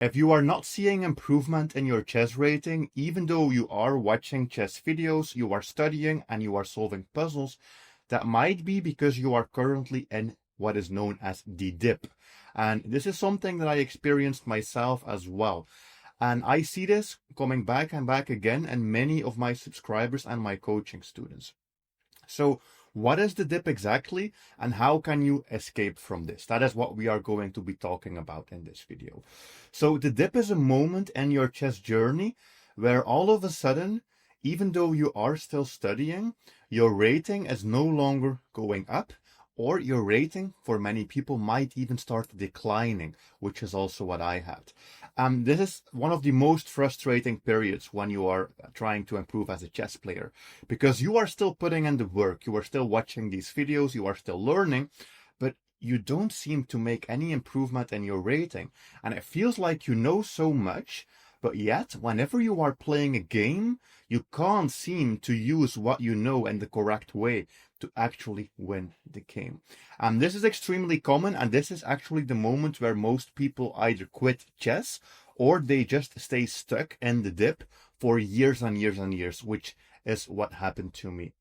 If you are not seeing improvement in your chess rating, even though you are watching chess videos, you are studying, and you are solving puzzles, that might be because you are currently in what is known as the dip. And this is something that I experienced myself as well. And I see this coming back and back again in many of my subscribers and my coaching students. So what is the dip exactly, and how can you escape from this? That is what we are going to be talking about in this video. So the dip is a moment in your chess journey where all of a sudden, even though you are still studying, your rating is no longer going up, or your rating for many people might even start declining, which is also what I had. This is one of the most frustrating periods when you are trying to improve as a chess player, because you are still putting in the work, you are still watching these videos, you are still learning, but you don't seem to make any improvement in your rating. And it feels like you know so much, but yet whenever you are playing a game, you can't seem to use what you know in the correct way to actually win the game. And this is extremely common, and this is actually the moment where most people either quit chess or they just stay stuck in the dip for years and years and years, which is what happened to me.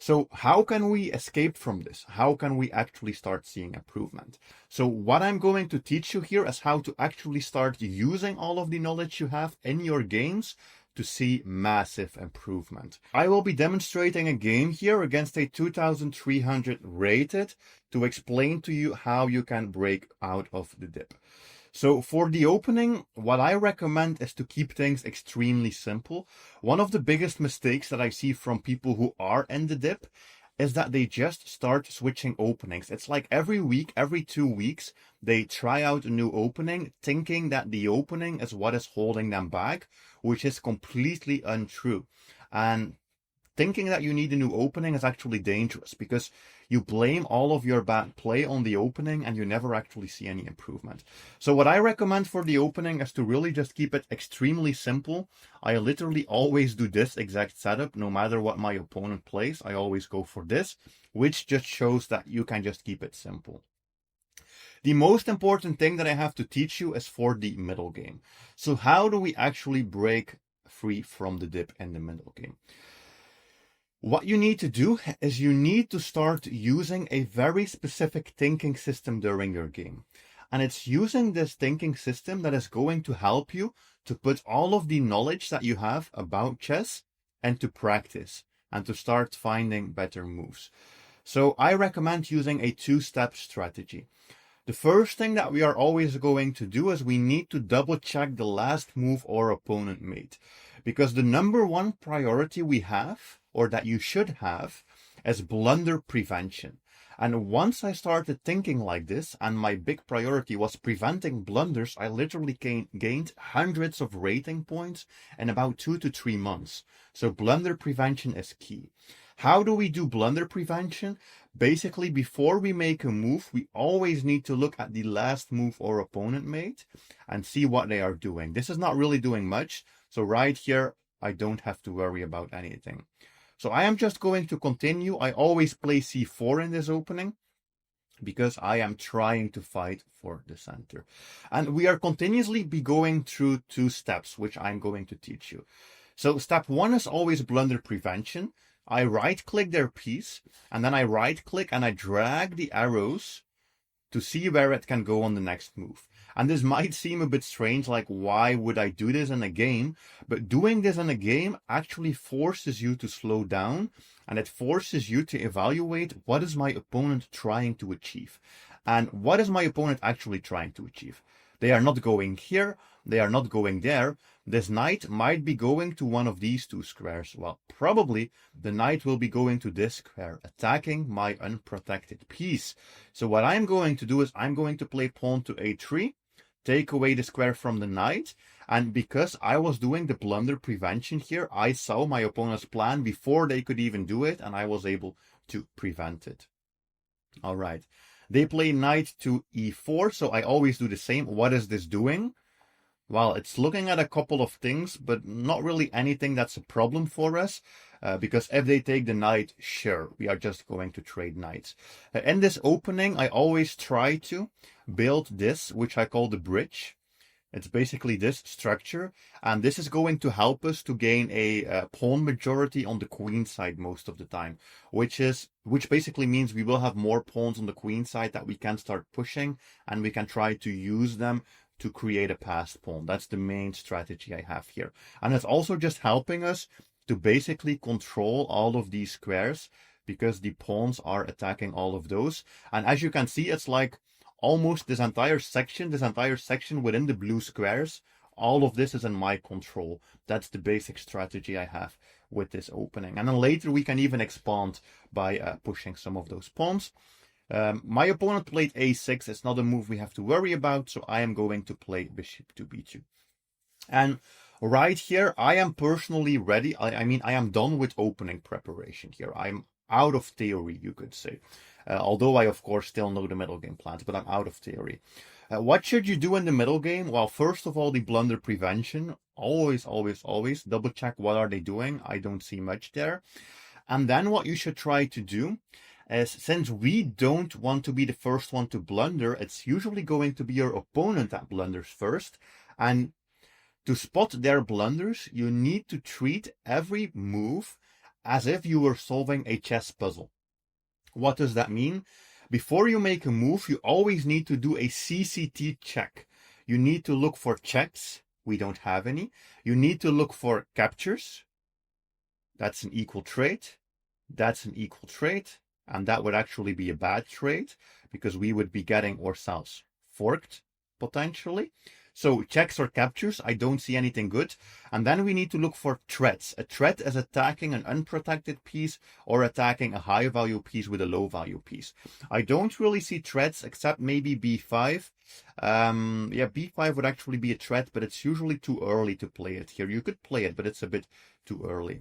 So how can we escape from this? How can we actually start seeing improvement? So what I'm going to teach you here is how to actually start using all of the knowledge you have in your games to see massive improvement. I will be demonstrating a game here against a 2300 rated to explain to you how you can break out of the dip. So for the opening, what I recommend is to keep things extremely simple. One of the biggest mistakes that I see from people who are in the dip is that they just start switching openings. It's like every week, every 2 weeks, they try out a new opening, thinking that the opening is what is holding them back, which is completely untrue. And thinking that you need a new opening is actually dangerous, because you blame all of your bad play on the opening and you never actually see any improvement. So what I recommend for the opening is to really just keep it extremely simple. I literally always do this exact setup, no matter what my opponent plays. I always go for this, which just shows that you can just keep it simple. The most important thing that I have to teach you is for the middle game. So how do we actually break free from the dip in the middle game? What you need to do is you need to start using a very specific thinking system during your game. And it's using this thinking system that is going to help you to put all of the knowledge that you have about chess into practice and to start finding better moves. So I recommend using a two-step strategy. The first thing that we are always going to do is we need to double check the last move our opponent made. Because the number one priority we have, or that you should have, is blunder prevention. And once I started thinking like this, and my big priority was preventing blunders, I literally gained hundreds of rating points in about 2 to 3 months. So blunder prevention is key. How do we do blunder prevention? Basically, before we make a move, we always need to look at the last move our opponent made and see what they are doing. This is not really doing much. So right here, I don't have to worry about anything. So I am just going to continue. I always play c4 in this opening because I am trying to fight for the center. And we are continuously be going through 2 steps, which I'm going to teach you. So step 1 is always blunder prevention. I right-click their piece, and then I right-click and I drag the arrows to see where it can go on the next move. And this might seem a bit strange, like why would I do this in a game? But doing this in a game actually forces you to slow down, and it forces you to evaluate what is my opponent trying to achieve. And what is my opponent actually trying to achieve? They are not going here, they are not going there. This knight might be going to one of these 2 squares. Well, probably the knight will be going to this square, attacking my unprotected piece. So what I'm going to do is I'm going to play pawn to a3, take away the square from the knight. And because I was doing the blunder prevention here, I saw my opponent's plan before they could even do it, and I was able to prevent it. All right. They play knight to e4, so I always do the same. What is this doing? Well, it's looking at a couple of things, but not really anything that's a problem for us. Because if they take the knight, sure, we are just going to trade knights. In this opening, I always try to build this, which I call the bridge. It's basically this structure, and this is going to help us to gain a pawn majority on the queen side most of the time, which basically means we will have more pawns on the queen side that we can start pushing, and we can try to use them to create a passed pawn. That's the main strategy I have here. And it's also just helping us to basically control all of these squares, because the pawns are attacking all of those. And as you can see, it's like almost this entire section within the blue squares, all of this is in my control. That's the basic strategy I have with this opening. And then later we can even expand by pushing some of those pawns. My opponent played a6. It's not a move we have to worry about, so I am going to play bishop to b2. And right here, I am personally ready. I mean, I am done with opening preparation here. I'm out of theory, you could say. Although I, of course, still know the middle game plans, but I'm out of theory. What should you do in the middle game? Well, first of all, the blunder prevention. Always double check what are they doing. I don't see much there. And then what you should try to do is, since we don't want to be the first one to blunder, it's usually going to be your opponent that blunders first. And to spot their blunders, you need to treat every move as if you were solving a chess puzzle. What does that mean? Before you make a move, you always need to do a CCT check. You need to look for checks. We don't have any. You need to look for captures. That's an equal trade. That's an equal trade. And that would actually be a bad trade, because we would be getting ourselves forked, potentially. So checks or captures, I don't see anything good. And then we need to look for threats. A threat is attacking an unprotected piece or attacking a high value piece with a low value piece. I don't really see threats except maybe b5. Yeah, b5 would actually be a threat, but it's usually too early to play it here. You could play it, but it's a bit too early.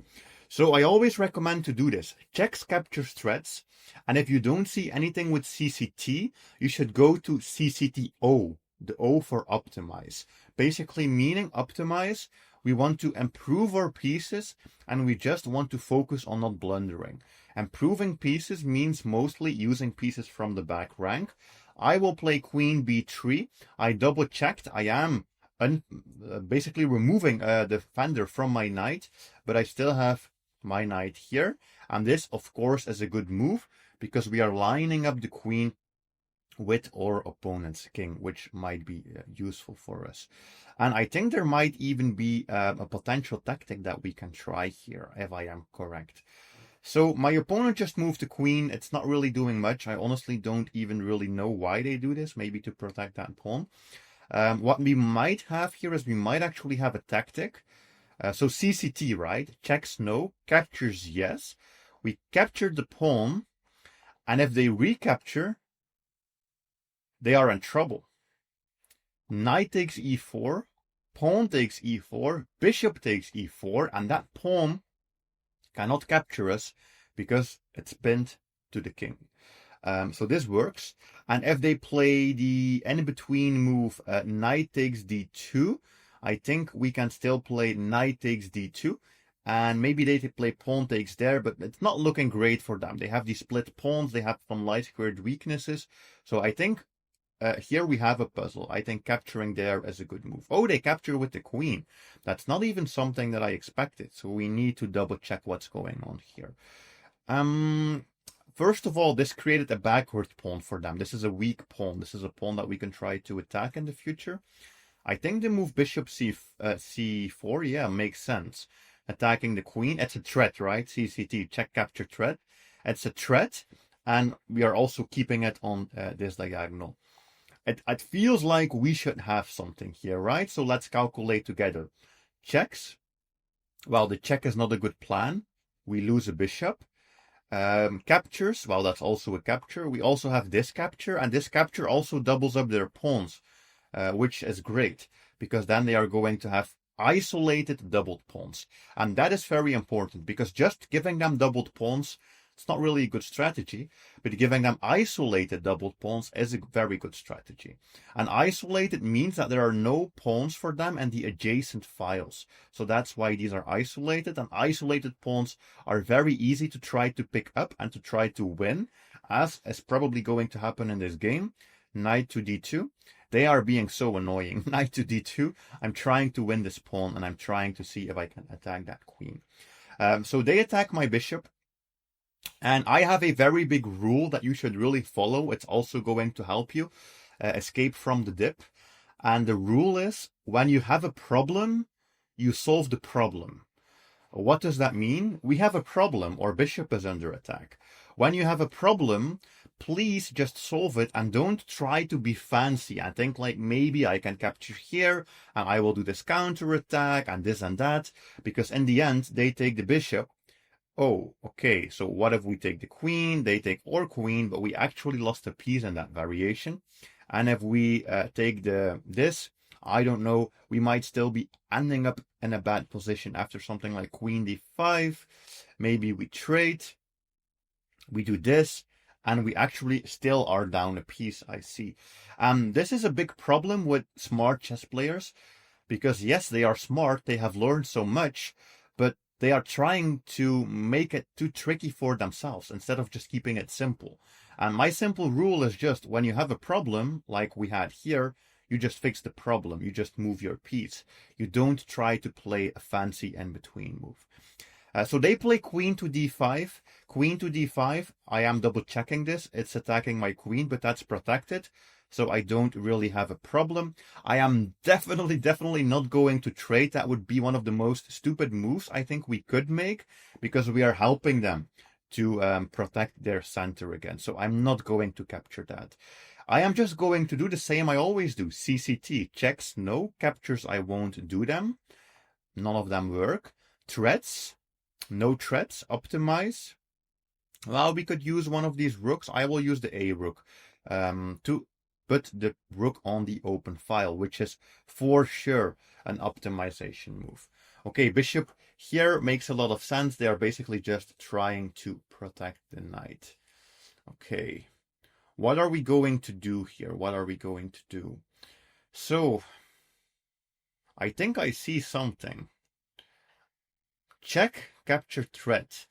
So I always recommend to do this. Checks, captures, threats. And if you don't see anything with CCT, you should go to CCTO. The O for optimize, basically meaning optimize. We want to improve our pieces, and we just want to focus on not blundering. Improving pieces means mostly using pieces from the back rank. I will play queen b3. I double checked. I am basically removing the defender from my knight, but I still have my knight here. And this, of course, is a good move, because we are lining up the queen with our opponent's king, which might be useful for us. And I think there might even be a potential tactic that we can try here, if I am correct. So my opponent just moved the queen. It's not really doing much. I honestly don't even really know why they do this, maybe to protect that pawn. What we might have here is we might actually have a tactic. So CCT, right? Checks no, captures yes. We captured the pawn, and if they recapture, they are in trouble. Knight takes e4, pawn takes e4, bishop takes e4, and that pawn cannot capture us because it's pinned to the king. So this works. And if they play the in-between move, knight takes d2, I think we can still play knight takes d2. And maybe they play pawn takes there, but it's not looking great for them. They have these split pawns, they have some light squared weaknesses. So I think here we have a puzzle. I think capturing there is a good move. Oh, they capture with the queen. That's not even something that I expected. So we need to double check what's going on here. First of all, this created a backward pawn for them. This is a weak pawn. This is a pawn that we can try to attack in the future. I think the move bishop c4, yeah, makes sense. Attacking the queen. It's a threat, right? CCT, check, capture, threat. It's a threat. And we are also keeping it on this diagonal. It feels like we should have something here, right? So let's calculate together. Checks. Well, the check is not a good plan. We lose a bishop. Captures. Well, that's also a capture. We also have this capture, and this capture also doubles up their pawns, which is great, because then they are going to have isolated doubled pawns. And that is very important, because just giving them doubled pawns, it's not really a good strategy, but giving them isolated doubled pawns is a very good strategy. And isolated means that there are no pawns for them and the adjacent files. So that's why these are isolated, and isolated pawns are very easy to try to pick up and to try to win, as is probably going to happen in this game. Knight to d2. They are being so annoying. Knight to d2. I'm trying to win this pawn, and I'm trying to see if I can attack that queen. So they attack my bishop. And I have a very big rule that you should really follow. It's also going to help you escape from the dip. And the rule is, when you have a problem, you solve the problem. What does that mean? We have a problem, or bishop is under attack. When you have a problem, please just solve it and don't try to be fancy and think like, maybe I can capture here and I will do this counter attack and this and that, because in the end they take the bishop. Oh, okay, so what if we take the queen? They take our queen, but we actually lost a piece in that variation. And if we take this, I don't know, we might still be ending up in a bad position after something like queen d5. Maybe we trade, we do this, and we actually still are down a piece, I see. This is a big problem with smart chess players, because yes, they are smart, they have learned so much, but they are trying to make it too tricky for themselves instead of just keeping it simple. And my simple rule is just, when you have a problem, like we had here, you just fix the problem. You just move your piece. You don't try to play a fancy in-between move. So they play queen to d5. Queen to d5, I am double checking this. It's attacking my queen, but that's protected. So I don't really have a problem. I am definitely not going to trade. That would be one of the most stupid moves I think we could make, because we are helping them to protect their center again. So I'm not going to capture that. I am just going to do the same I always do. CCT, checks, no. Captures, I won't do them. None of them work. Threats, no threats. Optimize. Well, we could use one of these rooks. I will use the A rook to put the rook on the open file, which is for sure an optimization move. Okay, bishop here makes a lot of sense. They are basically just trying to protect the knight. Okay, what are we going to do here? What are we going to do? So, I think I see something. Check, capture, threat.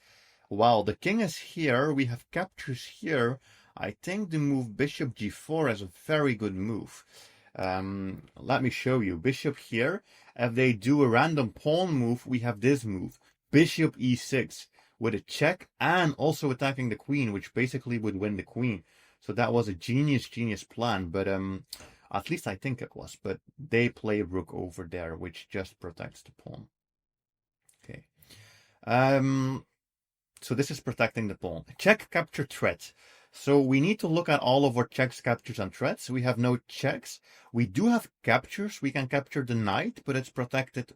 While the king is here, we have captures here. I think the move bishop g4 is a very good move. Let me show you. Bishop here. If they do a random pawn move, we have this move. Bishop e6 with a check and also attacking the queen, which basically would win the queen. So that was a genius plan, but at least I think it was. But they play rook over there, which just protects the pawn. Okay. So this is protecting the pawn. Check, capture, threat. So we need to look at all of our checks, captures, and threats. We have no checks. We do have captures. We can capture the knight, but it's protected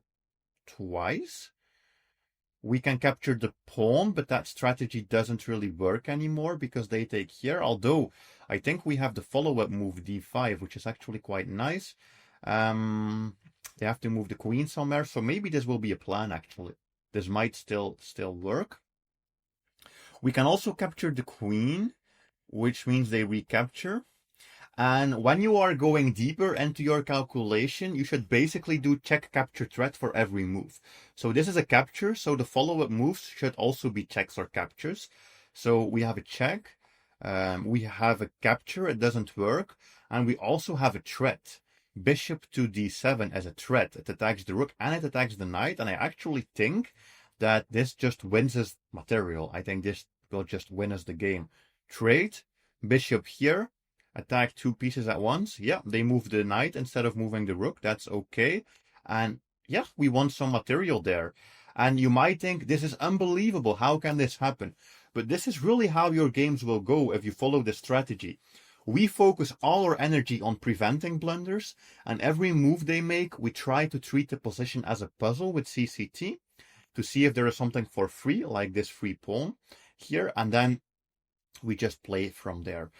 twice. We can capture the pawn, but that strategy doesn't really work anymore because they take here. Although I think we have the follow-up move d5, which is actually quite nice. They have to move the queen somewhere, so maybe this will be a plan actually. This might still work. We can also capture the queen, which means they recapture. And when you are going deeper into your calculation, you should basically do check, capture, threat for every move. So this is a capture, so the follow-up moves should also be checks or captures. So we have a check, we have a capture, it doesn't work, and we also have a threat. Bishop to d7 as a threat. It attacks the rook and it attacks the knight, and I actually think that this just wins us material. I think this will just win us the game. Trade, bishop here, attack two pieces at once. Yeah, they move the knight instead of moving the rook. That's okay. And yeah, we won some material there. And you might think, this is unbelievable. How can this happen? But this is really how your games will go if you follow this strategy. We focus all our energy on preventing blunders, and every move they make, we try to treat the position as a puzzle with CCT to see if there is something for free, like this free pawn here, and then we just play from there.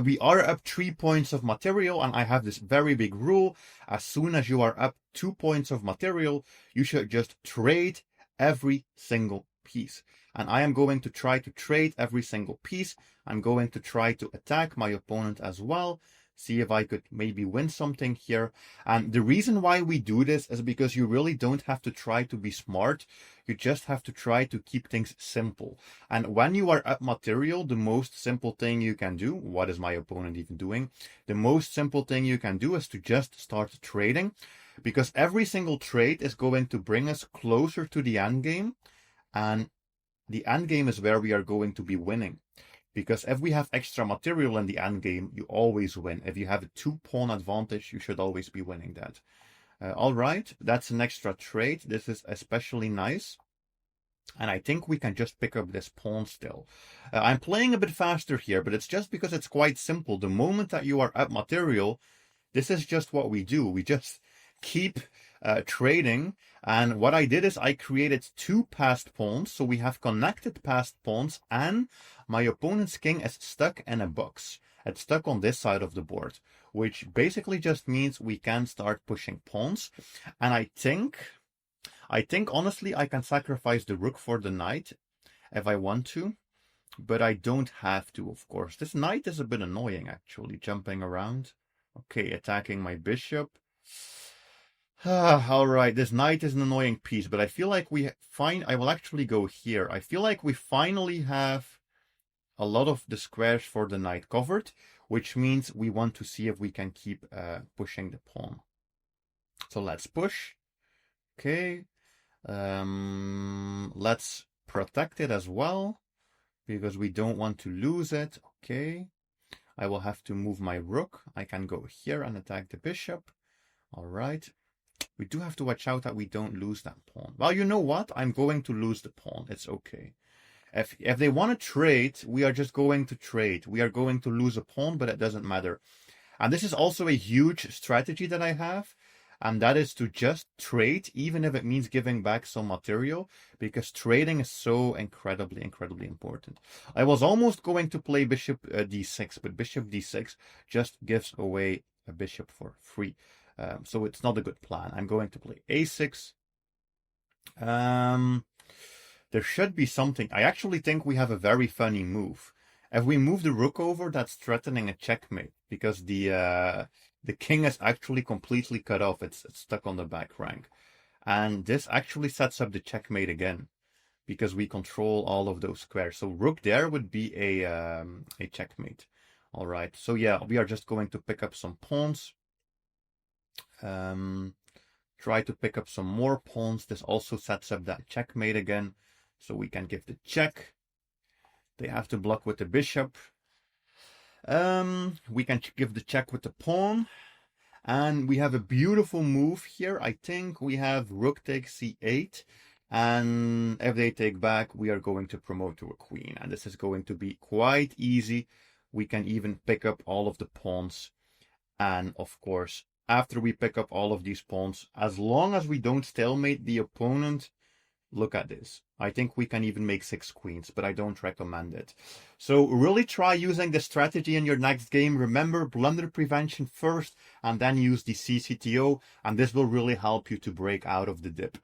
We are up 3 points of material, and I have this very big rule. As soon as you are up 2 points of material, you should just trade every single piece. And I am going to try to trade every single piece. I'm going to try to attack my opponent as well. see if I could maybe win something here. And the reason why we do this is because you really don't have to try to be smart. You just have to try to keep things simple. And when you are up material, the most simple thing you can do, what is my opponent even doing? The most simple thing you can do is to just start trading, because every single trade is going to bring us closer to the end game. And the end game is where we are going to be winning. Because if we have extra material in the end game, you always win. If you have a 2-pawn advantage, you should always be winning that. All right, that's an extra trade. This is especially nice. And I think we can just pick up this pawn still. I'm playing a bit faster here, but it's just because it's quite simple. The moment that you are up material, this is just what we do. We just keep trading. And what I did is I created 2 passed pawns. So we have connected passed pawns, and my opponent's king is stuck in a box. It's stuck on this side of the board, which basically just means we can start pushing pawns. And I think honestly I can sacrifice the rook for the knight if I want to, but I don't have to, of course. This knight is a bit annoying, actually, jumping around. Okay, attacking my bishop. All right, this knight is an annoying piece, but I feel like I will actually go here. I feel like we finally have a lot of the squares for the knight covered, which means we want to see if we can keep pushing the pawn. So let's push. Okay. Let's protect it as well, because we don't want to lose it. Okay. I will have to move my rook. I can go here and attack the bishop. All right. We do have to watch out that we don't lose that pawn. Well, you know what? I'm going to lose the pawn. It's okay. If they want to trade, we are just going to trade. We are going to lose a pawn, but it doesn't matter. And this is also a huge strategy that I have. And that is to just trade, even if it means giving back some material, because trading is so incredibly, incredibly important. I was almost going to play bishop d6, but bishop d6 just gives away a bishop for free. So it's not a good plan. I'm going to play a6. There should be something. I actually think we have a very funny move. If we move the rook over, that's threatening a checkmate, because the king is actually completely cut off. It's stuck on the back rank. And this actually sets up the checkmate again, because we control all of those squares. So rook there would be a checkmate. All right. So yeah, we are just going to pick up some pawns. Try to pick up some more pawns. This also sets up that checkmate again. So we can give the check. They have to block with the bishop. We can give the check with the pawn. And we have a beautiful move here. I think we have rook takes c8. And if they take back, we are going to promote to a queen. And this is going to be quite easy. We can even pick up all of the pawns. And of course, after we pick up all of these pawns, as long as we don't stalemate the opponent, look at this. I think we can even make 6 queens, but I don't recommend it. So really try using this strategy in your next game. Remember, blunder prevention first, and then use the CCTO, and this will really help you to break out of the dip.